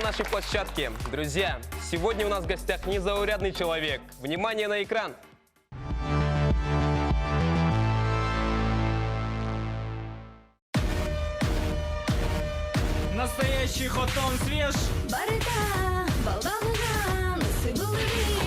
нашей площадке. Друзья, сегодня у нас в гостях незаурядный человек. Внимание на экран! Настоящий хотон свеж,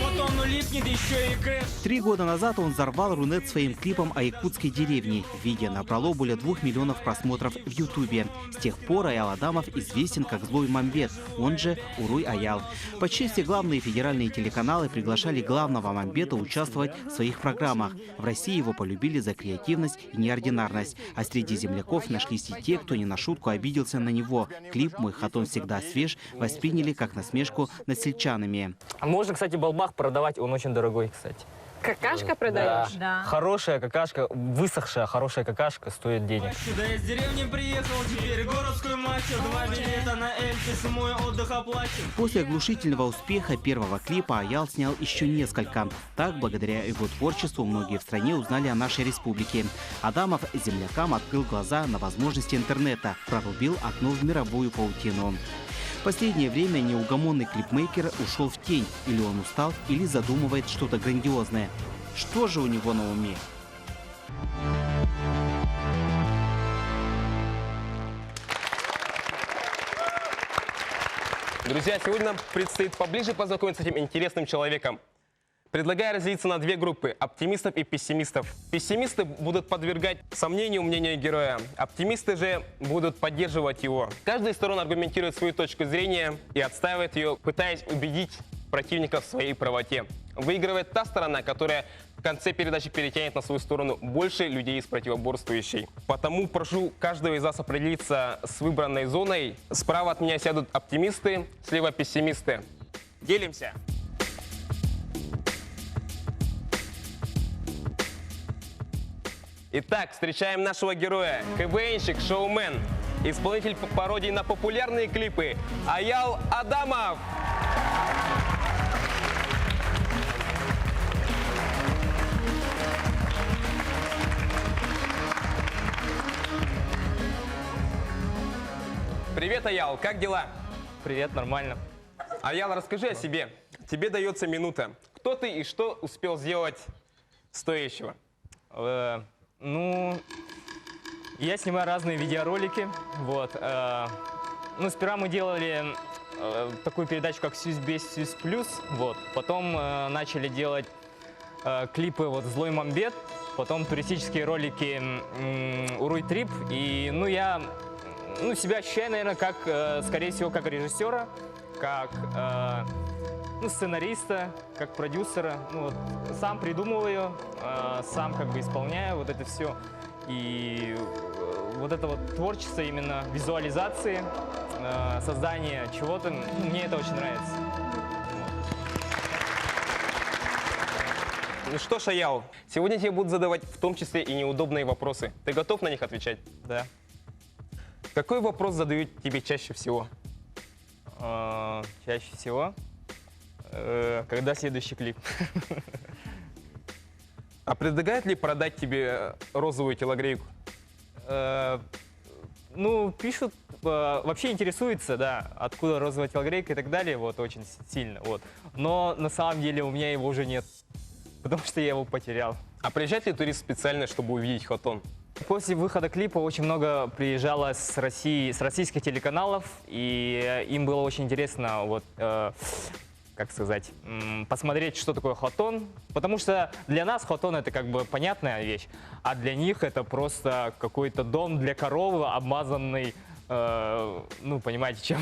хотон липнет еще и кэш. 3 года назад он взорвал Рунет своим клипом о якутской деревне. Видео набрало более 2 миллионов просмотров в Ютубе. С тех пор Аял Адамов известен как Злой Мамбет, он же Уруй Аял. Почти все главные федеральные телеканалы приглашали главного Мамбета участвовать в своих программах. В России его полюбили за креативность и неординарность. А среди земляков нашлись и те, кто не на шутку обиделся на него. Клип «Мой хатон всегда свеж» восприняли как насмешку над сельчанами. Можно, кстати, балбах продавать, он очень дорогой, кстати. Какашка продаешь? Да. Хорошая какашка, высохшая хорошая какашка стоит денег. Да я с деревни приехал, теперь городской мастер. 2 билета на Эльфис, мой отдых оплачен. После оглушительного успеха первого клипа Аял снял еще несколько. Так, благодаря его творчеству, многие в стране узнали о нашей республике. Адамов землякам открыл глаза на возможности интернета, прорубил окно в мировую паутину. В последнее время неугомонный клипмейкер ушел в тень. Или он устал, или задумывает что-то грандиозное. Что же у него на уме? Друзья, сегодня нам предстоит поближе познакомиться с этим интересным человеком. Предлагаю разделиться на 2 группы – оптимистов и пессимистов. Пессимисты будут подвергать сомнению мнения героя. Оптимисты же будут поддерживать его. Каждая из сторон аргументирует свою точку зрения и отстаивает ее, пытаясь убедить противника в своей правоте. Выигрывает та сторона, которая в конце передачи перетянет на свою сторону больше людей из противоборствующей. Потому прошу каждого из вас определиться с выбранной зоной. Справа от меня сядут оптимисты, слева пессимисты. Делимся. Итак, встречаем нашего героя. КВНщик, шоумен, исполнитель пародий на популярные клипы Аял Адамов. Привет, Аял, как дела? Привет, нормально. Аял, расскажи о себе. Тебе дается минута. Кто ты и что успел сделать стоящего? Ну, я снимаю разные видеоролики, вот. Ну, сперва мы делали такую передачу, как «Сюз без Сюз плюс», вот. Потом начали делать клипы вот «Злой Мамбет», потом туристические ролики «Уруй Трип». И, ну, я себя ощущаю, наверное, как, скорее всего, как режиссера, как сценариста, как продюсера. Ну, вот, сам придумываю ее, сам как бы исполняю вот это все. И вот это вот творчество именно визуализации, создания чего-то, мне это очень нравится. Ну что ж, Аял, сегодня тебе будут задавать в том числе и неудобные вопросы. Ты готов на них отвечать? Да. Какой вопрос задают тебе чаще всего? Чаще всего? Когда следующий клип? А предлагают ли продать тебе розовую телогрейку? Ну, пишут, вообще интересуются, да, откуда розовая телогрейка и так далее, вот, очень сильно, вот. Но на самом деле у меня его уже нет, потому что я его потерял. А приезжает ли турист специально, чтобы увидеть хотон? После выхода клипа очень много приезжало с России, с российских телеканалов, и им было очень интересно, вот, как сказать, посмотреть, что такое хотон, потому что для нас хотон это как бы понятная вещь, а для них это просто какой-то дом для коровы, обмазанный, ну, понимаете, чем.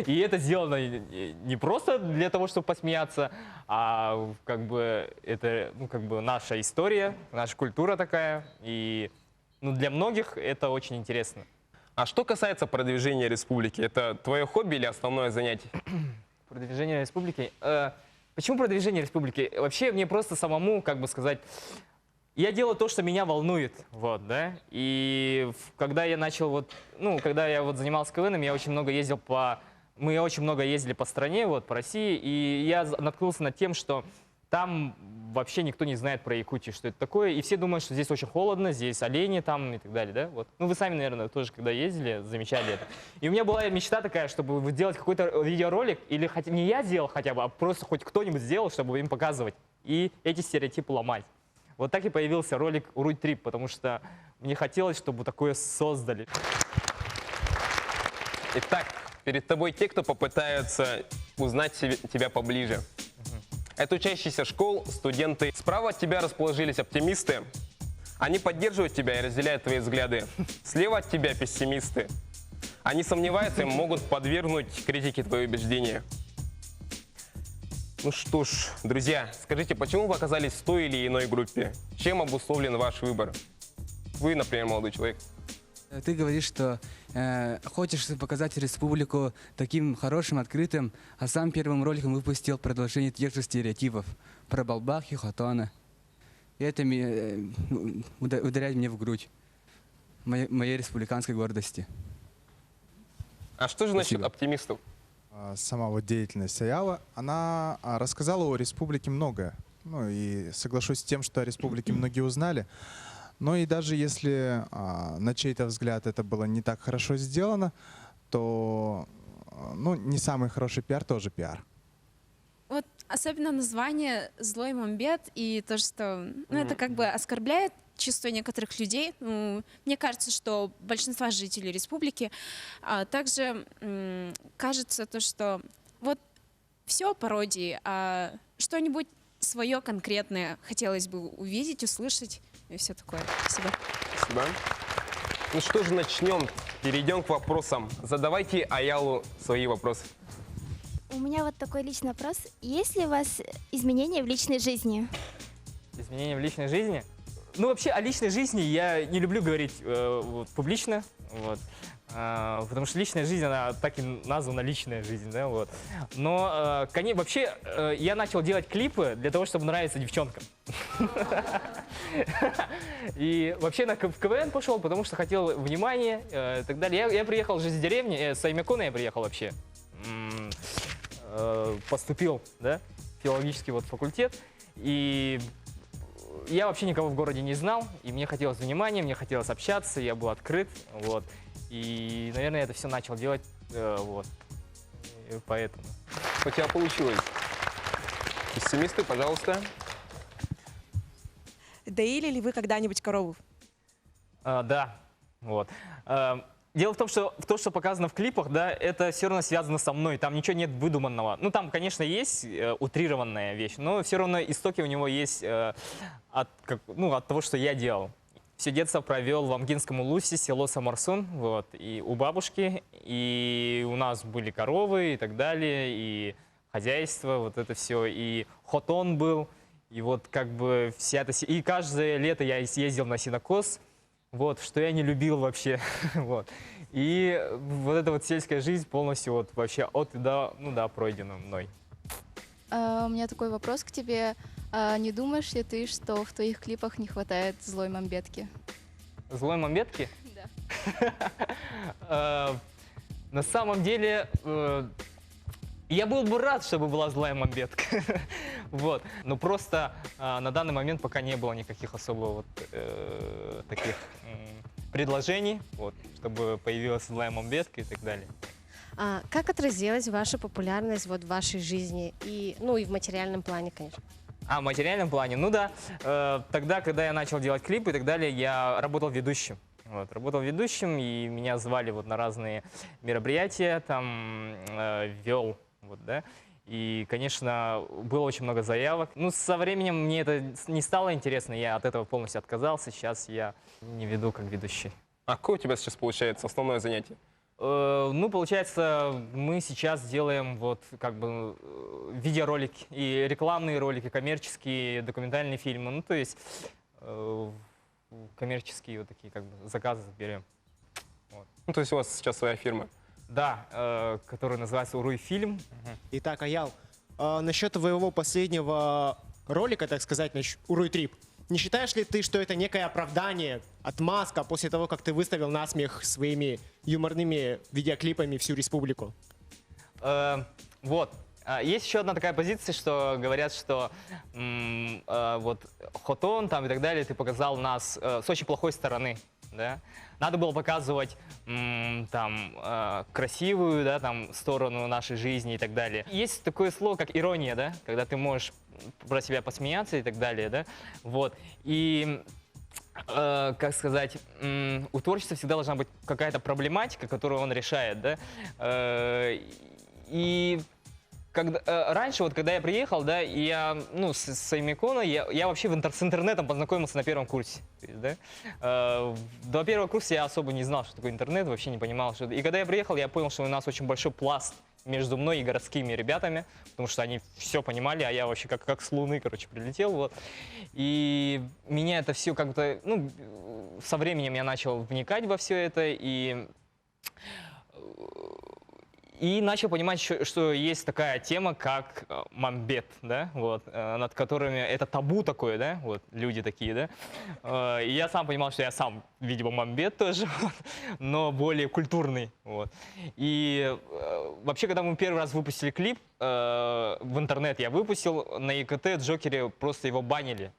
И это сделано не просто для того, чтобы посмеяться, а как бы это, ну, как бы наша история, наша культура такая, и, ну, для многих это очень интересно. А что касается продвижения республики, это твое хобби или основное занятие? Продвижение республики? Почему продвижение республики? Вообще мне просто самому, как бы сказать, я делаю то, что меня волнует, вот, да, и когда я начал, вот, ну, когда я вот занимался КВНом, я очень много ездил мы очень много ездили по стране, вот, по России, и я наткнулся над тем, что Там вообще никто не знает про Якутию, что это такое. И все думают, что здесь очень холодно, здесь олени там и так далее, да? Вот. Ну, вы сами, наверное, тоже, когда ездили, замечали это. И у меня была мечта такая, чтобы сделать какой-то видеоролик, или хотя не я сделал хотя бы, а просто хоть кто-нибудь сделал, чтобы им показывать. И эти стереотипы ломать. Вот так и появился ролик «Уруй Трип», потому что мне хотелось, чтобы такое создали. Итак, перед тобой те, кто попытаются узнать тебя поближе. Это учащиеся школ, студенты. Справа от тебя расположились оптимисты. Они поддерживают тебя и разделяют твои взгляды. Слева от тебя пессимисты. Они сомневаются и могут подвергнуть критике твои убеждения. Ну что ж, друзья, скажите, почему вы оказались в той или иной группе? Чем обусловлен ваш выбор? Вы, например, молодой человек. Ты говоришь, что хочешь показать республику таким хорошим, открытым, а сам первым роликом выпустил продолжение тех же стереотипов про Балбах и Хотона. И это ударяет мне в грудь, моей республиканской гордости. А что же насчет Спасибо. оптимистов? Сама вот деятельность Аяла, она рассказала о республике многое. Ну и соглашусь с тем, что о республике многие узнали. Но и даже если на чей-то взгляд это было не так хорошо сделано, то ну, не самый хороший пиар тоже пиар. Вот особенно название «Злой Мамбет» и то, что это как бы оскорбляет чувства некоторых людей. Мне кажется, что большинство жителей республики. Также кажется то, что вот все пародии, а что-нибудь свое конкретное хотелось бы увидеть, услышать и все такое. Спасибо. Спасибо. Ну что же, начнем. Перейдем к вопросам. Задавайте Аялу свои вопросы. У меня вот такой личный вопрос. Есть ли у вас изменения в личной жизни? Изменения в личной жизни? Ну, вообще, о личной жизни я не люблю говорить вот, публично, вот, потому что личная жизнь, она так и названа личная жизнь, да, вот. Но, вообще, я начал делать клипы для того, чтобы нравиться девчонкам. И вообще в КВН пошел, потому что хотел внимания и так далее. Я приехал же из деревни, с Аймякона я приехал вообще. Поступил, да, в филологический вот факультет. И я вообще никого в городе не знал, и мне хотелось внимания, мне хотелось общаться, я был открыт, вот. И, наверное, я это все начал делать, вот, и поэтому. У тебя получилось. Пессимисты, пожалуйста. Доили ли вы когда-нибудь корову? Да, вот. Дело в том, что то, что показано в клипах, да, это все равно связано со мной, там ничего нет выдуманного. Ну, там, конечно, есть утрированная вещь, но все равно истоки у него есть от того, что я делал. Все детство провел в Амгинском Улусе, село Самарсун, вот, и у бабушки, и у нас были коровы и так далее, и хозяйство, вот это все, и хотон был, и вот как бы вся эта... И каждое лето я съездил на сенокос, вот, что я не любил вообще, вот. И вот эта вот сельская жизнь полностью вот вообще от и до, ну да, пройдена мной. У меня такой вопрос к тебе. Не думаешь ли ты, что в твоих клипах не хватает злой мамбетки? Злой мамбетки? Да. На самом деле, я был бы рад, чтобы была злая мамбетка. Вот. Но просто на данный момент пока не было никаких особо вот таких предложений, вот, чтобы появилась злая мамбетка и так далее. Как отразилась ваша популярность вот в вашей жизни? И, ну и в материальном плане, конечно. В материальном плане? Ну да. Тогда, когда я начал делать клипы и так далее, я работал ведущим. Вот, работал ведущим, и меня звали вот на разные мероприятия, там вел, вот, да. И, конечно, было очень много заявок. Ну, со временем мне это не стало интересно, я от этого полностью отказался. Сейчас я не веду как ведущий. А какое у тебя сейчас получается основное занятие? Ну, получается, мы сейчас делаем вот как бы видеоролики и рекламные ролики, коммерческие, документальные фильмы. Ну, то есть коммерческие вот такие как бы заказы берем. Вот. Ну, то есть у вас сейчас своя фирма? Да, которая называется «Уруй Фильм». Итак, Аял, насчет твоего последнего ролика, так сказать, «Уруй Трип», не считаешь ли ты, что это некое оправдание, отмазка после того, как ты выставил на смех своими юморными видеоклипами всю республику? Вот. Есть еще одна такая позиция, что говорят, что вот Хотон там и так далее, ты показал нас с очень плохой стороны, да? Надо было показывать там красивую, да, там сторону нашей жизни и так далее. Есть такое слово, как ирония, да, когда ты можешь про себя посмеяться и так далее, да, вот. И как сказать, у творчества всегда должна быть какая-то проблематика, которую он решает, да. И раньше, вот когда я приехал, да, и я, ну, с своими иконой, я вообще с интернетом познакомился на первом курсе. То есть, да, до первого курса я особо не знал, что такое интернет, вообще не понимал, что это. И когда я приехал, я понял, что у нас очень большой пласт между мной и городскими ребятами, потому что они все понимали, а я вообще как с Луны, короче, прилетел, вот. И меня это все как-то, ну, со временем я начал вникать во все это, и начал понимать, что есть такая тема, как мамбет, да, вот, над которыми это табу такое, да, вот, люди такие, да. И я сам понимал, что я сам, видимо, мамбет тоже, вот, но более культурный, вот. И вообще, когда мы первый раз выпустили клип, в интернет я выпустил, на ЕКТ Джокере просто его банили,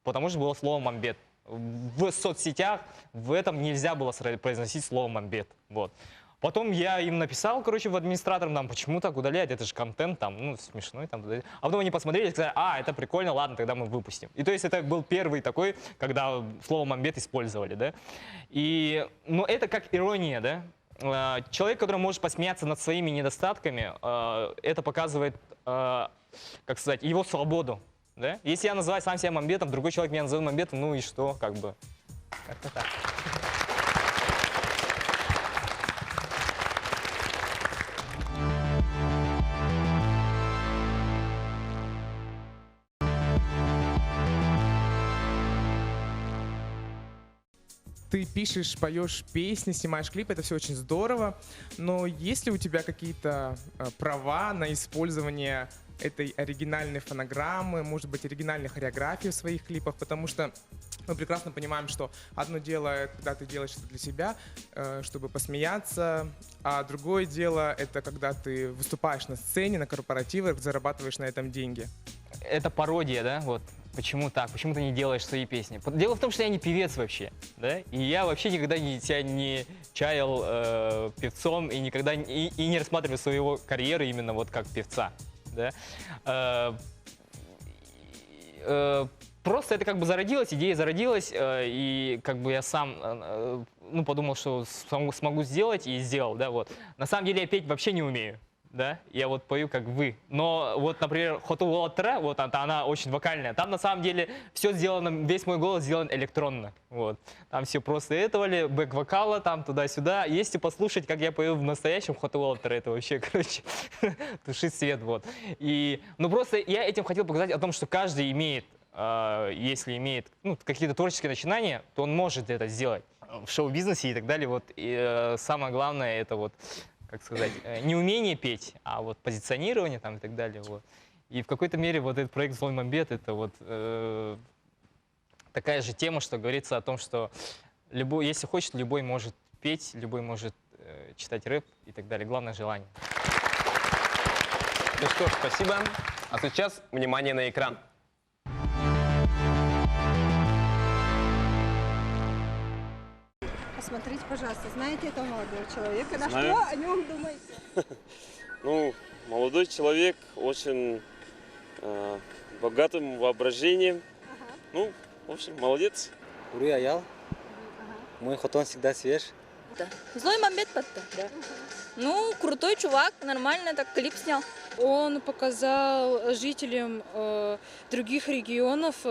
потому что было слово мамбет. В соцсетях в этом нельзя было произносить слово мамбет, вот. Потом я им написал, короче, в администраторам, там, почему так удалять, это же контент, там, ну, смешной, там. А потом они посмотрели и сказали, это прикольно, ладно, тогда мы выпустим. И то есть это был первый такой, когда слово «мамбет» использовали, да. И, ну, это как ирония, да. Человек, который может посмеяться над своими недостатками, это показывает, как сказать, его свободу, да. Если я называю сам себя мамбетом, другой человек меня называет мамбетом, ну и что, как бы, как-то так. Ты пишешь, поешь песни, снимаешь клипы, это все очень здорово, но есть ли у тебя какие-то права на использование этой оригинальной фонограммы, может быть, оригинальной хореографии в своих клипах, потому что мы прекрасно понимаем, что одно дело, когда ты делаешь это для себя, чтобы посмеяться, а другое дело, это когда ты выступаешь на сцене, на корпоративах, зарабатываешь на этом деньги. Это пародия, да, вот. Почему так? Почему ты не делаешь свои песни? Дело в том, что я не певец вообще, да, и я вообще никогда себя не чаял певцом и никогда и не рассматриваю своего карьеры именно вот как певца, да. Просто это как бы зародилось, идея зародилась, и как бы я сам, ну, подумал, что смогу сделать, и сделал, да, вот. На самом деле я петь вообще не умею. Да, я вот пою как вы. Но вот, например, Хоту Волатра, вот она очень вокальная. Там на самом деле все сделано, весь мой голос сделан электронно. Вот. Там все просто этого, бэк-вокала, там туда-сюда. Если послушать, как я пою в настоящем Хоту Волатра, это вообще, короче, тушит свет, вот. И, ну просто я этим хотел показать о том, что каждый имеет, если имеет какие-то творческие начинания, то он может это сделать в шоу-бизнесе и так далее. Вот. И самое главное это вот, как сказать, не умение петь, а вот позиционирование там и так далее. Вот. И в какой-то мере вот этот проект «Злой мамбет» — это вот такая же тема, что говорится о том, что любой, если хочет, любой может петь, любой может читать рэп и так далее. Главное — желание. Ну что ж, спасибо. А сейчас внимание на экран. Посмотрите, пожалуйста, знаете этого молодого человека? На что о нем думаете? Ну, молодой человек, очень богатым воображением. Ну, в общем, молодец. Уруй Аял. Мой Хотон всегда свеж. Да. Злой мамбет подта, да. Ну, крутой чувак, нормально так клип снял. Он показал жителям других регионов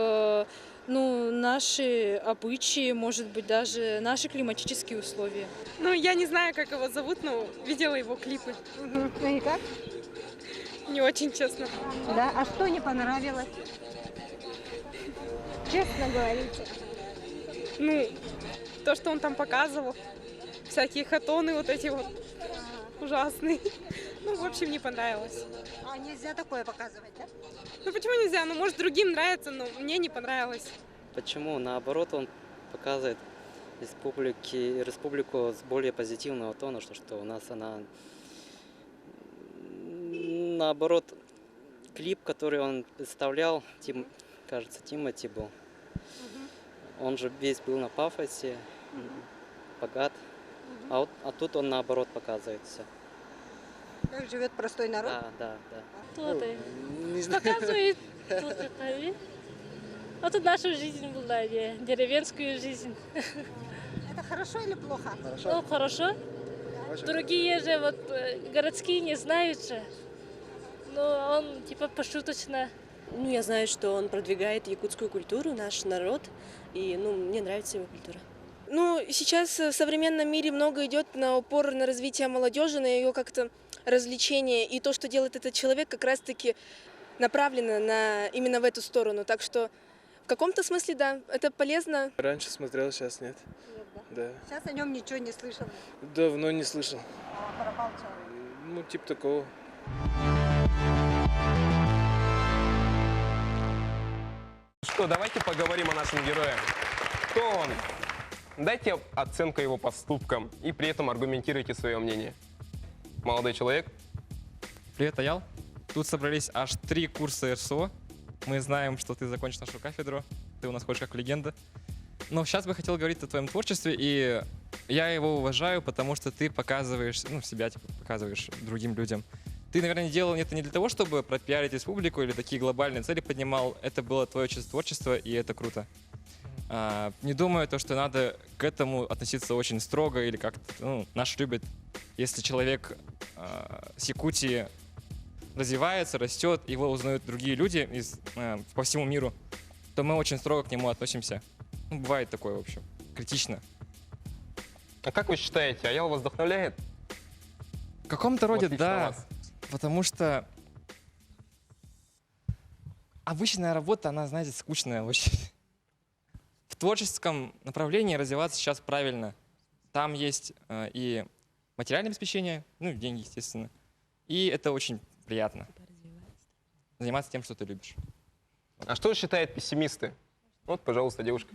ну, наши обычаи, может быть, даже наши климатические условия. Ну, я не знаю, как его зовут, но видела его клипы. Ну и как? Не очень, честно. Да, а что не понравилось? Честно говорите. Ну, то, что он там показывал. Всякие хатоны вот эти вот ужасные. Ну, в общем, не понравилось. А нельзя такое показывать, да? Ну, почему нельзя? Ну, может, другим нравится, но мне не понравилось. Почему? Наоборот, он показывает республику с более позитивного тона, что у нас она наоборот, клип, который он представлял, кажется, Тимати был. Он же весь был на пафосе, богат. А тут он наоборот показывает все. Как живет простой народ? Да. Тут показывает тут это, а тут нашу жизнь была, деревенскую жизнь. Это хорошо или плохо? Ну, хорошо. Другие же вот городские не знают же. Но он типа пошуточно. Ну, я знаю, что он продвигает якутскую культуру, наш народ, и, ну, мне нравится его культура. Ну, сейчас в современном мире много идет на упор на развитие молодежи, на ее как-то развлечение, и то, что делает этот человек, как раз-таки направлено именно в эту сторону. Так что в каком-то смысле, да, это полезно. Раньше смотрел, сейчас нет. Да. Сейчас о нем ничего не слышал. Давно не слышал. Пропал человек. Ну, типа такого. Что, давайте поговорим о нашем герое. Кто он? Дайте оценку его поступкам и при этом аргументируйте свое мнение. Молодой человек. Привет, Аял. Тут собрались аж 3 курса РСО. Мы знаем, что ты закончишь нашу кафедру. Ты у нас ходишь как легенда. Но сейчас бы хотел говорить о твоем творчестве, и я его уважаю, потому что ты показываешь, ну, себя типа, показываешь другим людям. Ты, наверное, делал это не для того, чтобы пропиарить республику или такие глобальные цели поднимал. Это было твое чисто творчество, и это круто. Не думаю, что надо к этому относиться очень строго или как-то, ну, наш любит. Если человек с Якутии развивается, растет, его узнают другие люди по всему миру, то мы очень строго к нему относимся. Ну, бывает такое, в общем, критично. А как вы считаете, Аял вас вдохновляет? В каком-то роде, Вот да. вас. Потому что обычная работа, она, знаете, скучная очень. В творческом направлении развиваться сейчас правильно. Там есть и материальное обеспечение, ну, деньги, естественно. И это очень приятно. Заниматься тем, что ты любишь. А что считают пессимисты? Вот, пожалуйста, девушка.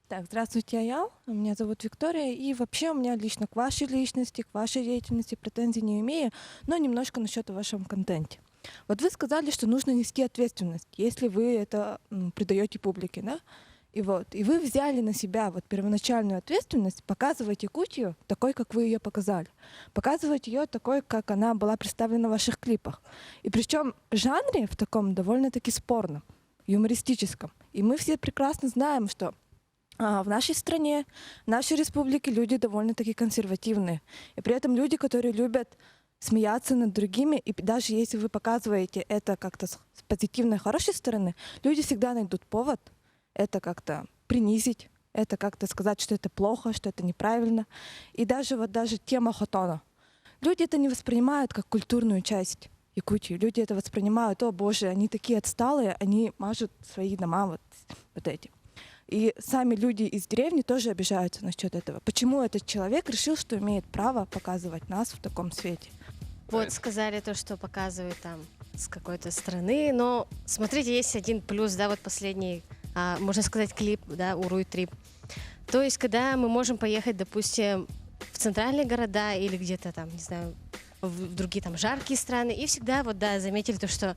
Так, здравствуйте, Аял. Меня зовут Виктория. И вообще у меня лично к вашей личности, к вашей деятельности претензий не имею, но немножко насчет вашего контенте. Вот вы сказали, что нужно нести ответственность, если вы это придаете публике, да? И вы взяли на себя вот первоначальную ответственность показывать Якутию такой, как вы ее показали. Показывать ее такой, как она была представлена в ваших клипах. И причем в жанре в таком довольно-таки спорном, юмористическом. И мы все прекрасно знаем, что в нашей стране, в нашей республике люди довольно-таки консервативные. И при этом люди, которые любят смеяться над другими, и даже если вы показываете это как-то с позитивной, хорошей стороны, люди всегда найдут повод это как-то принизить, это как-то сказать, что это плохо, что это неправильно. И даже тема хотона. Люди это не воспринимают как культурную часть Якутии. Люди это воспринимают: о боже, они такие отсталые, они мажут свои дома вот эти. И сами люди из деревни тоже обижаются насчет этого. Почему этот человек решил, что имеет право показывать нас в таком свете? Вот сказали то, что показывают там с какой-то страны, но смотрите, есть один плюс, да, вот последний, можно сказать, клип, да, Уруй Трип. То есть, когда мы можем поехать, допустим, в центральные города или где-то там, не знаю, в другие там жаркие страны, и всегда вот, да, заметили то, что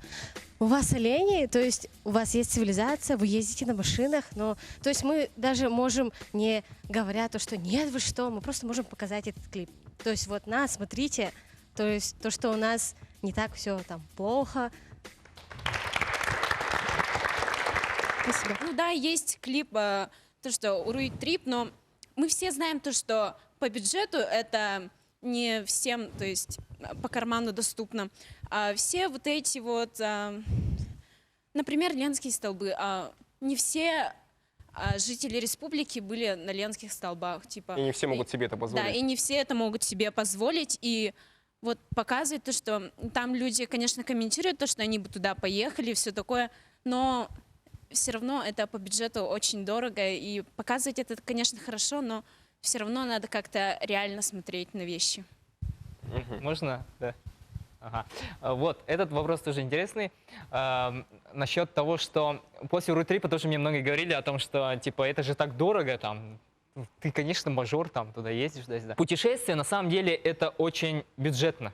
у вас олени, то есть у вас есть цивилизация, вы ездите на машинах, но, то есть мы даже можем, не говоря то, что нет, вы что, мы просто можем показать этот клип. То есть вот нас, смотрите, то есть то, что у нас не так все там плохо. Спасибо. Ну да, есть клип, то, что Уруй Трип, но мы все знаем то, что по бюджету это не всем, то есть по карману доступно. А все вот эти вот, например, Ленские столбы, не все жители республики были на Ленских столбах. Типа, И не все могут себе это позволить. Да, и не все это могут себе позволить. И вот показывает то, что там люди, конечно, комментируют то, что они бы туда поехали, все такое, но все равно это по бюджету очень дорого. И показывать это, конечно, хорошо, но все равно надо как-то реально смотреть на вещи. Можно? Да. Ага. Вот, этот вопрос тоже интересный. Насчет того, что после Уруй-трипа тоже мне многие говорили о том, что типа это же так дорого, там, ты, конечно, мажор, там, туда ездишь, да. Путешествие, на самом деле, это очень бюджетно.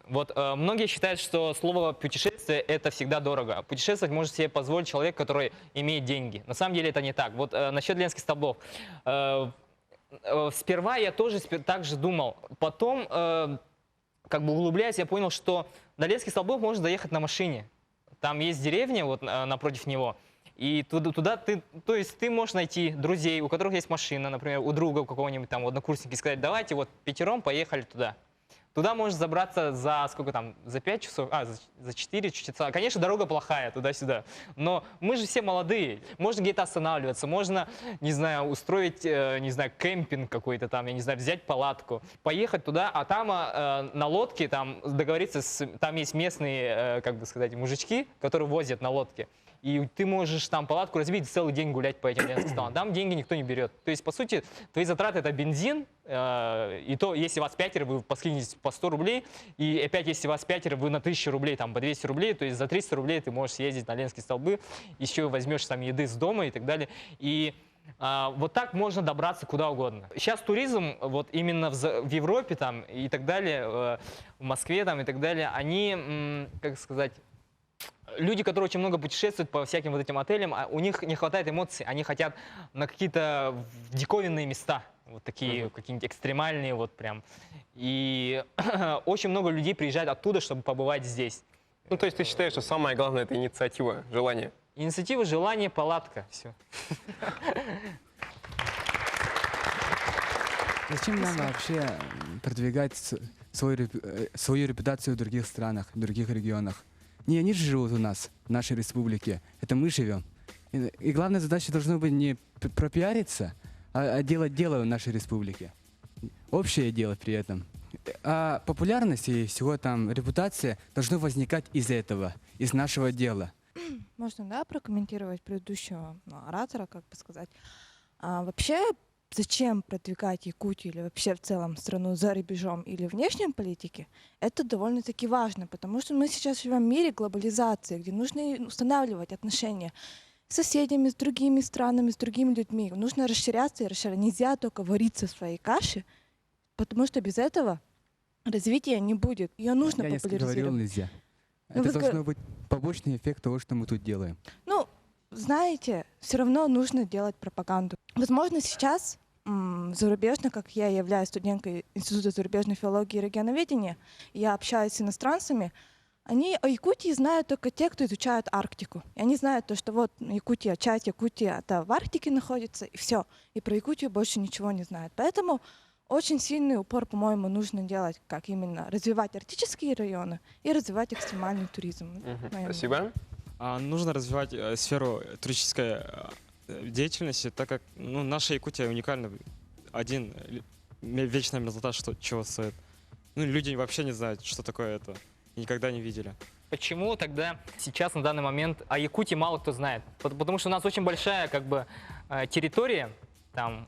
Вот многие считают, что слово «путешествие» — это всегда дорого. Путешествовать может себе позволить человек, который имеет деньги. На самом деле это не так. Вот насчет Ленских столбов. Сперва я тоже так же думал. Потом, как бы углубляясь, я понял, что до Ленских столбов можно доехать на машине. Там есть деревня вот напротив него. И туда то есть ты можешь найти друзей, у которых есть машина, например, у друга у какого-нибудь там однокурсника, и сказать: давайте вот 5 поехали туда. Туда можешь забраться за сколько там, за 5 часов, за 4 часа. Конечно, дорога плохая туда-сюда, но мы же все молодые. Можно где-то останавливаться, можно, не знаю, устроить, не знаю, кемпинг какой-то там, я не знаю, взять палатку, поехать туда, а там на лодке там договориться там есть местные, как бы сказать, мужички, которые возят на лодке. И ты можешь там палатку разбить, целый день гулять по этим Ленским столбам. Там деньги никто не берет. То есть, по сути, твои затраты — это бензин, и то, если вас 5, вы поскинетесь по 100 рублей, и опять, если вас 5, вы на 1000 рублей, там, по 200 рублей, то есть за 300 рублей ты можешь съездить на Ленские столбы, еще возьмешь там еды с дома и так далее. И вот так можно добраться куда угодно. Сейчас туризм, вот именно в Европе там и так далее, в Москве там и так далее, они, как сказать, люди, которые очень много путешествуют по всяким вот этим отелям, у них не хватает эмоций, они хотят на какие-то диковинные места, вот такие какие-нибудь экстремальные вот прям. И очень много людей приезжают оттуда, чтобы побывать здесь. Ну, то есть ты считаешь, что самое главное — это инициатива, желание? Инициатива, желание, палатка, все. Зачем нам вообще продвигать свою репутацию в других странах, в других регионах? Не они же живут у нас, в нашей республике. Это мы живем. И главная задача должна быть не пропиариться, а делать дело в нашей республике. Общее дело при этом. А популярность и всего там репутация должны возникать из этого, из нашего дела. Можно, да, прокомментировать предыдущего оратора, как бы сказать. Вообще, зачем продвигать Якутию или вообще в целом страну за рубежом или внешней политике, это довольно-таки важно, потому что мы сейчас живем в мире глобализации, где нужно устанавливать отношения с соседями, с другими странами, с другими людьми. Нужно расширяться и расширяться. Нельзя только вариться в своей каше, потому что без этого развития не будет. Ее нужно популяризировать. Я не говорил, нельзя. Это должно быть побочный эффект того, что мы тут делаем. Ну, знаете, все равно нужно делать пропаганду. Возможно, сейчас зарубежно, как я являюсь студенткой Института зарубежной филологии и регионоведения, я общаюсь с иностранцами, они о Якутии знают только те, кто изучают Арктику. И они знают то, что вот Якутия, часть Якутии это в Арктике находится, и все. И про Якутию больше ничего не знают. Поэтому очень сильный упор, по-моему, нужно делать, как именно развивать арктические районы и развивать экстремальный туризм. Спасибо. Нужно развивать сферу туристической деятельности, так как наша Якутия уникальна. Один вечная мерзлота, чего стоит. Люди вообще не знают, что такое это. Никогда не видели. Почему тогда сейчас, на данный момент, о Якутии мало кто знает? Потому что у нас очень большая как бы территория, там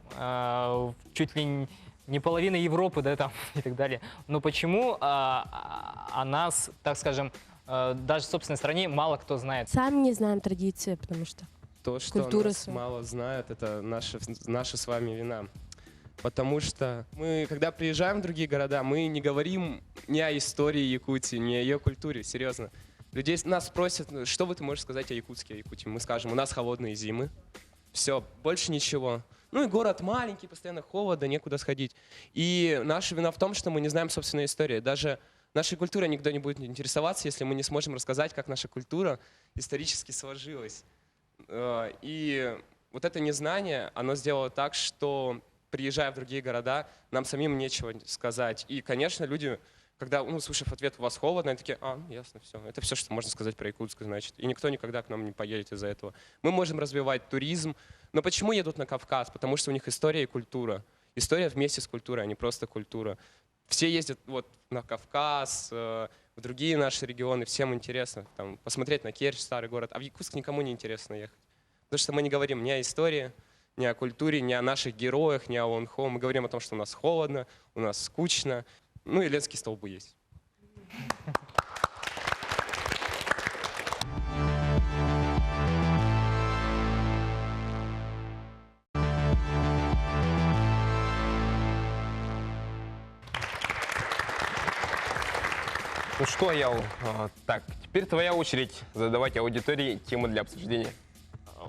чуть ли не половина Европы, да, там и так далее. Но почему о нас, так скажем, даже в собственной стране мало кто знает? Сами не знаем традиции, потому что то, что культура нас мало знают, это наша с вами вина. Потому что мы, когда приезжаем в другие города, мы не говорим ни о истории Якутии, ни о ее культуре, серьезно. Нас спросят, что ты можешь сказать о Якутске, о Якутии. Мы скажем, у нас холодные зимы, все, больше ничего. И город маленький, постоянно холодно, некуда сходить. И наша вина в том, что мы не знаем собственной истории. Даже нашей культурой никто не будет интересоваться, если мы не сможем рассказать, как наша культура исторически сложилась. И вот это незнание, оно сделало так, что, приезжая в другие города, нам самим нечего сказать. И, конечно, люди, когда, услышав ответ «у вас холодно», они такие: ясно, все. Это все, что можно сказать про Якутск, значит. И никто никогда к нам не поедет из-за этого. Мы можем развивать туризм. Но почему едут на Кавказ? Потому что у них история и культура. История вместе с культурой, а не просто культура. Все ездят на Кавказ, в другие наши регионы, всем интересно там, посмотреть на Керчь, старый город. А в Якутск никому не интересно ехать. Потому что мы не говорим ни о истории, ни о культуре, ни о наших героях, ни о Лонхо. Мы говорим о том, что у нас холодно, у нас скучно. И Ленские столбы есть. Ну что, Ял, так, теперь твоя очередь задавать аудитории темы для обсуждения.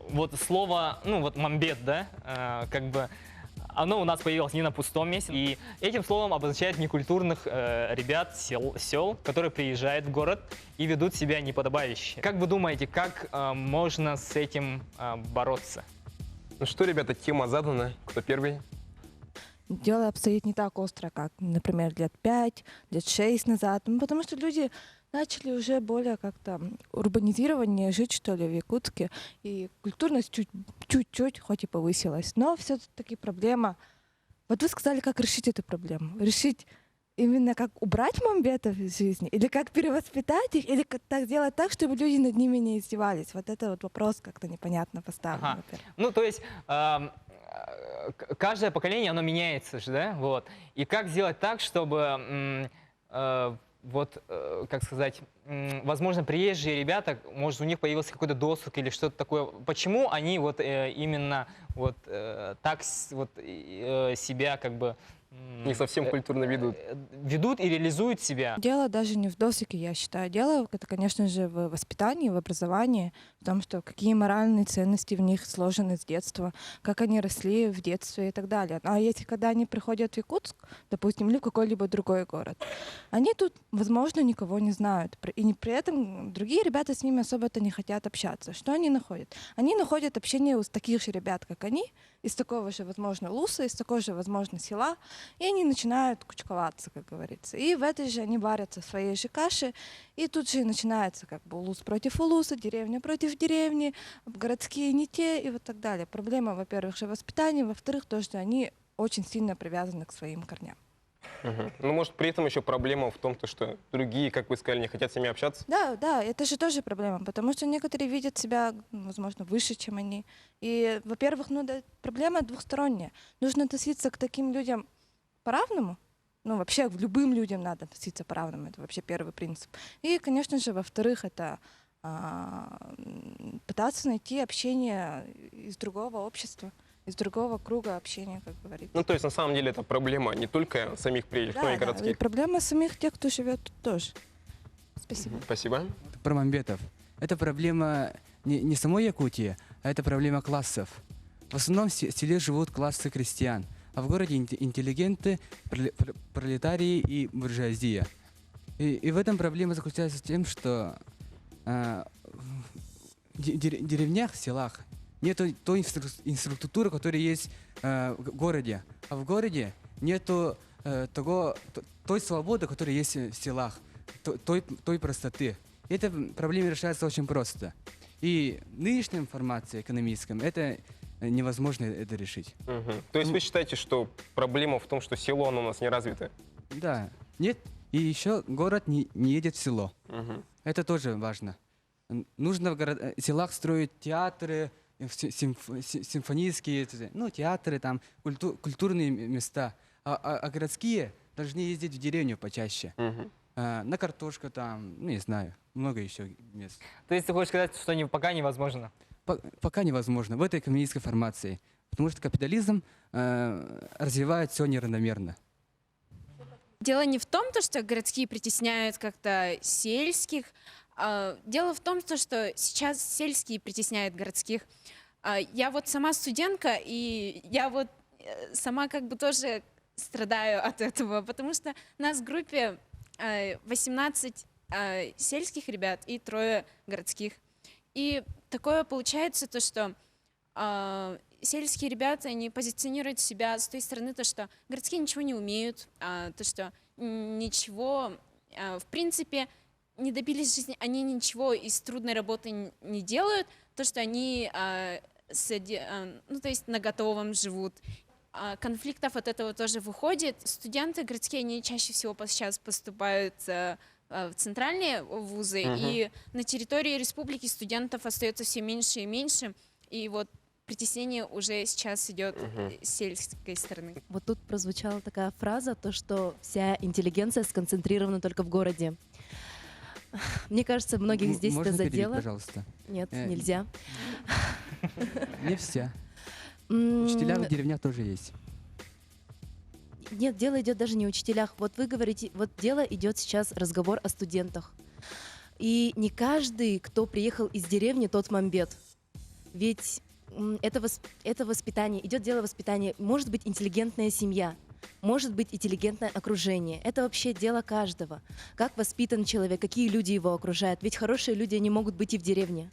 Вот слово, ну вот мамбет, да, как бы оно у нас появилось не на пустом месте. И этим словом обозначает некультурных ребят, сел, которые приезжают в город и ведут себя неподобающе. Как вы думаете, как можно с этим бороться? Ну что, ребята, тема задана. Кто первый? Дело обстоит не так остро, как, например, лет 5, лет 6 назад. Ну, потому что люди начали уже более как-то урбанизированнее жить, что ли, в Якутске. И культурность чуть-чуть, хоть и повысилась. Но все-таки проблема... Вот вы сказали, как решить эту проблему. Решить именно как убрать мамбетов из жизни? Или как перевоспитать их? Или как так сделать так, чтобы люди над ними не издевались? Вот это вот вопрос как-то непонятно поставлен. Ага. Ну, то есть... каждое поколение, оно меняется же, да, вот. И как сделать так, чтобы, как сказать, возможно, приезжие ребята, может, у них появился какой-то досуг или что-то такое. Почему они вот именно вот так вот себя как бы... Не совсем культурно ведут. Ведут и реализуют себя. Дело даже не в досуге, я считаю. Дело, это, конечно же, в воспитании, в образовании, в том, что какие моральные ценности в них сложены с детства, как они росли в детстве и так далее. А если когда они приходят в Якутск, допустим, или в какой-либо другой город, они тут, возможно, никого не знают. И при этом другие ребята с ними особо-то не хотят общаться. Что они находят? Они находят общение у таких же ребят, как они, из такого же, возможно, луса, из такого же, возможно, села, и они начинают кучковаться, как говорится. И в этой же они варятся в своей же каше, и тут же и начинается как бы улус против улуса, деревня против деревни, городские не те и вот так далее. Проблема, во-первых, же воспитания, во-вторых, то, что они очень сильно привязаны к своим корням. Угу. Ну, может, при этом еще проблема в том, что другие, как вы сказали, не хотят с ними общаться? Да, это же тоже проблема, потому что некоторые видят себя, возможно, выше, чем они. И, во-первых, проблема двухсторонняя. Нужно относиться к таким людям по-равному. Ну, вообще, к любым людям надо относиться по-равному. Это вообще первый принцип. И, конечно же, во-вторых, это пытаться найти общение из другого общества, из другого круга общения, как говорится. Ну, то есть, на самом деле, это проблема не только самих приезжих, но и городских. И проблема самих тех, кто живет тут тоже. Спасибо. Спасибо. Про мамбетов. Это проблема не самой Якутии, а это проблема классов. В основном в селе живут классы крестьян, а в городе интеллигенты, пролетарии и буржуазия. И в этом проблема заключается в том, что в деревнях, в селах нет той инфраструктуры, которая есть в городе. А в городе нет той свободы, которая есть в селах, той простоты. И эта проблема решается очень просто. И нынешняя информация экономическая, это невозможно это решить. Угу. То есть вы считаете, что проблема в том, что село оно у нас не развито? Да. Нет. И еще город не едет в село. Угу. Это тоже важно. Нужно в селах строить театры, симфонические, театры, там, культурные места. А городские должны ездить в деревню почаще. Угу. На картошку там, не знаю, много еще мест. То есть ты хочешь сказать, что пока невозможно? Пока невозможно в этой экономической формации. Потому что капитализм развивает все неравномерно. Дело не в том, что городские притесняют как-то сельских. Дело в том, что сейчас сельские притесняют городских. Я вот сама студентка, и я вот сама как бы тоже страдаю от этого, потому что у нас в группе 18 сельских ребят и 3 городских. И такое получается, что сельские ребята, они позиционируют себя с той стороны, что городские ничего не умеют, что ничего, в принципе, не добились жизни, они ничего из трудной работы не делают, что они то есть на готовом живут. Конфликтов от этого тоже выходит. Студенты городские, они чаще всего сейчас поступают в центральные вузы, и на территории республики студентов остается все меньше и меньше, и вот притеснение уже сейчас идет с сельской стороны. Вот тут прозвучала такая фраза, то, что вся интеллигенция сконцентрирована только в городе. Мне кажется, многих здесь Можно это задело. Пожалуйста? Нет, нельзя. Не вся. Учителя в деревнях тоже есть. нет, дело идет даже не о учителях. Вот вы говорите, вот дело идет сейчас разговор о студентах. И не каждый, кто приехал из деревни, тот мамбет. Ведь это воспитание, идет дело воспитания. Может быть интеллигентная семья, может быть интеллигентное окружение. Это вообще дело каждого. Как воспитан человек, какие люди его окружают. Ведь хорошие люди, они могут быть и в деревне.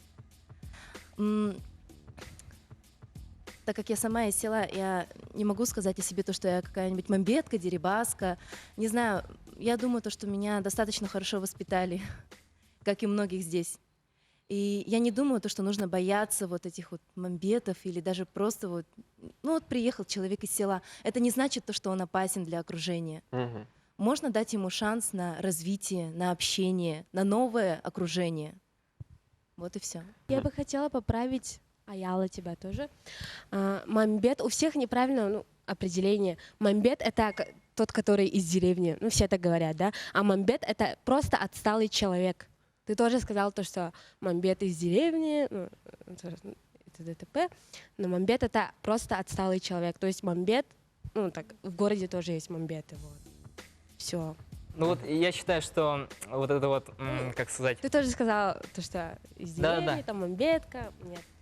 Так как я сама из села, я не могу сказать о себе то, что я какая-нибудь мамбетка, дерибаска. Не знаю, я думаю, то, что меня достаточно хорошо воспитали, как и многих здесь. И я не думаю, то, что нужно бояться вот этих вот мамбетов или даже просто вот, ну вот приехал человек из села. Это не значит то, что он опасен для окружения. Можно дать ему шанс на развитие, на общение, на новое окружение. Вот и все. Я бы хотела поправить Аяла, тебя тоже. Мамбет, у всех неправильное определение. Мамбет — это тот, который из деревни, все так говорят, да? А мамбет — это просто отсталый человек. Ты тоже сказал то, что мамбет из деревни, это ДТП, но мамбет — это просто отсталый человек. То есть мамбет, так, в городе тоже есть мамбеты, вот. Все. Ну вот я считаю, что вот это вот, как сказать... Ты тоже сказала то, что из деревни, там мамбетка.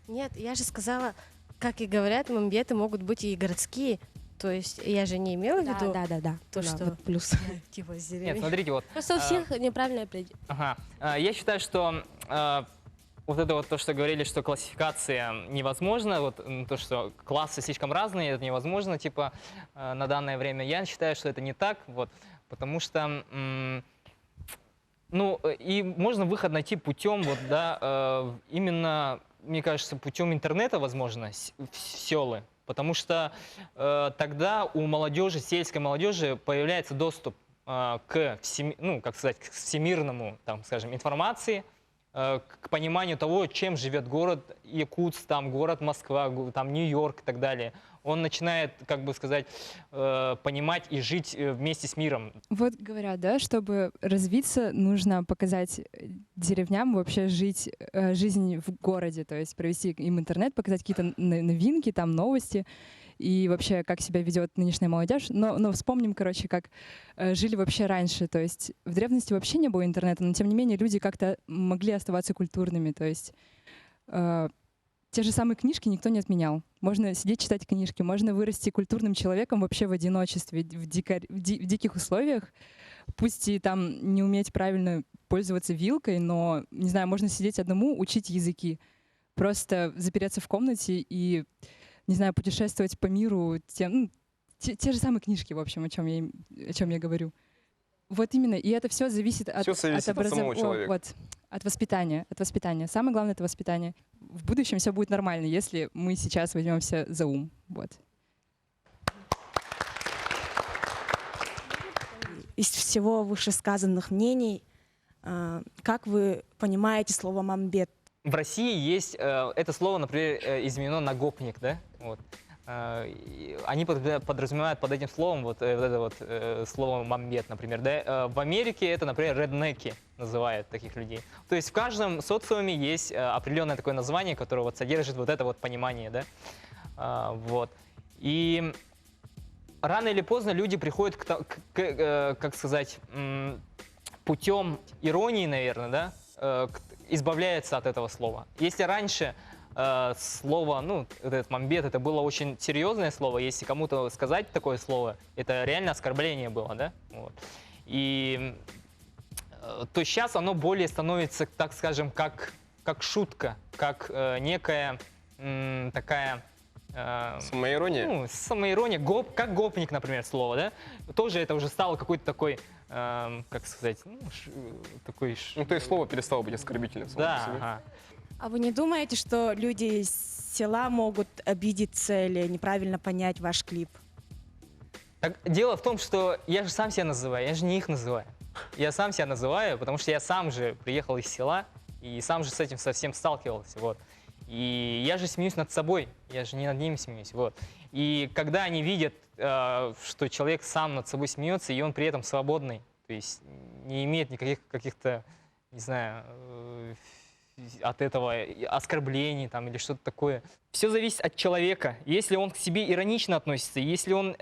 Нет, я же сказала, как и говорят, мамбеты могут быть и городские. То есть я же не имела в виду то, что вот плюс типа из деревни. Нет, смотрите, вот... Просто у всех неправильное определение. Ага. Я считаю, что вот это вот то, что говорили, что классификация невозможна, вот то, что классы слишком разные, это невозможно, типа, на данное время. Я считаю, что это не так, вот, потому что, и можно выход найти путем, вот, да, именно, мне кажется, путем интернета, возможно, в селы. Потому что тогда у молодежи, сельской молодежи, появляется доступ к всемирному, там, скажем, информации, к пониманию того, чем живет город Якутск, там, город Москва, там, Нью-Йорк и так далее. Он начинает, как бы сказать, понимать и жить вместе с миром. Вот говорят, да, чтобы развиться, нужно показать деревням вообще жизнь в городе, то есть провести им интернет, показать какие-то новинки, там, новости и вообще, как себя ведет нынешняя молодежь. Но вспомним, короче, как жили вообще раньше. То есть в древности вообще не было интернета, но тем не менее люди как-то могли оставаться культурными. То есть те же самые книжки никто не отменял. Можно сидеть читать книжки, можно вырасти культурным человеком вообще в одиночестве, в диких условиях. Пусть и там не уметь правильно пользоваться вилкой, но, не знаю, можно сидеть одному, учить языки. Просто запереться в комнате и, не знаю, путешествовать по миру. Те же самые книжки, в общем, о чем я говорю. Вот именно. И это все зависит от самого человека. От воспитания. Самое главное — это воспитание. В будущем все будет нормально, если мы сейчас возьмемся за ум. Вот. Из всего вышесказанных мнений, как вы понимаете слово «мамбет»? В России есть это слово, например, изменено на гопник, да? Вот. Они подразумевают под этим словом вот это вот слово «мамбет», например. Да? В Америке это, например, реднеки называют таких людей. То есть в каждом социуме есть определенное такое название, которое вот содержит вот это вот понимание. Да? Вот. И рано или поздно люди приходят как сказать, путем иронии, наверное, да? Избавляются от этого слова. Если раньше слово, этот мамбет, это было очень серьезное слово, если кому-то сказать такое слово, это реально оскорбление было, да? Вот. И то сейчас оно более становится, так скажем, как шутка, как некая такая... самоирония? Самоирония, как гопник, например, слово, да? Тоже это уже стало какой-то такой, как сказать, такой... то есть слово перестало быть оскорбительным. Да, ага. А вы не думаете, что люди из села могут обидеться или неправильно понять ваш клип? Так, дело в том, что я же сам себя называю, я же не их называю. Я сам себя называю, потому что я сам же приехал из села и сам же с этим совсем сталкивался. Вот. И я же смеюсь над собой, я же не над ними смеюсь. Вот. И когда они видят, что человек сам над собой смеется, и он при этом свободный, то есть не имеет никаких каких-то, не знаю, от этого оскорблений там, или что-то такое. Все зависит от человека. Если он к себе иронично относится, если он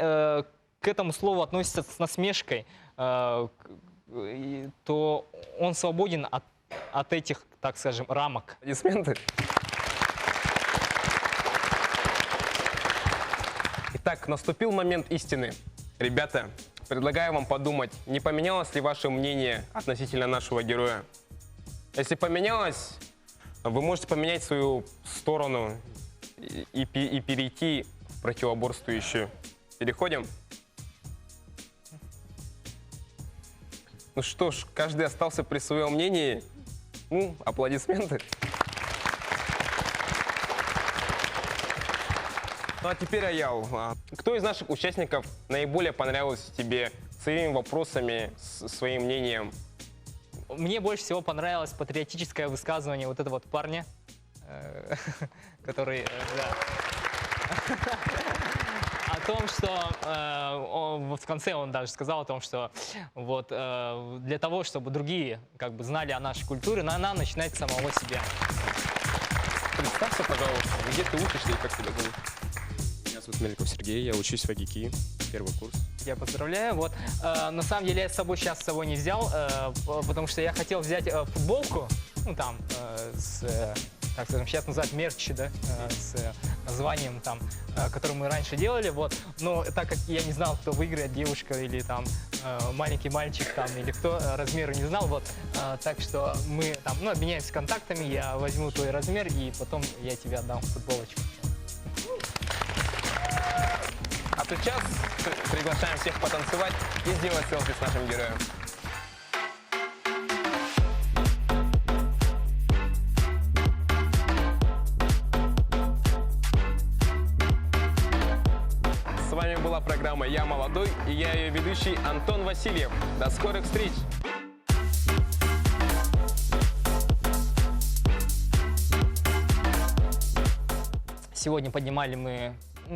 к этому слову относится с насмешкой, то он свободен от этих, так скажем, рамок. Аплодисменты. Итак, наступил момент истины. Ребята, предлагаю вам подумать, не поменялось ли ваше мнение относительно нашего героя. Если поменялось, вы можете поменять свою сторону и перейти в противоборствующую. Переходим? Ну что ж, каждый остался при своем мнении. Ну, аплодисменты. Ну а теперь, Аял, кто из наших участников наиболее понравился тебе своими вопросами, своим мнением? Мне больше всего понравилось патриотическое высказывание вот этого вот парня, который, о том, что в конце он даже сказал о том, что вот для того, чтобы другие как бы знали о нашей культуре, надо начинать с самого себя. Представься, пожалуйста, где ты учишься и как тебя зовут? Меня зовут Мельков Сергей, я учусь в АГИКИ, первый курс. Я поздравляю. Вот, на самом деле я с собой сейчас не взял, потому что я хотел взять футболку, ну там, так скажем, сейчас называют мерч, да, с названием там, который мы раньше делали, вот. Но так как я не знал, кто выиграет, девушка или там маленький мальчик там, или кто, размеры не знал, вот. Так что мы там, ну, обменяемся контактами, я возьму твой размер и потом я тебе отдам футболочку. А сейчас приглашаем всех потанцевать и сделать селфи с нашим героем. С вами была программа «Я молодой» и я ее ведущий Антон Васильев. До скорых встреч! Сегодня поднимали мы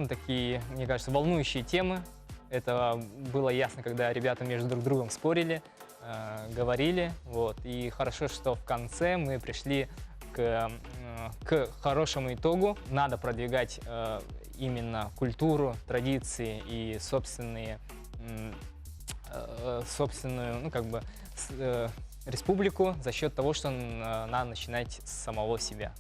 такие, мне кажется, волнующие темы. Это было ясно, когда ребята между друг другом спорили, говорили. Вот. И хорошо, что в конце мы пришли к хорошему итогу. Надо продвигать именно культуру, традиции и собственную, ну, как бы, республику за счет того, что надо начинать с самого себя.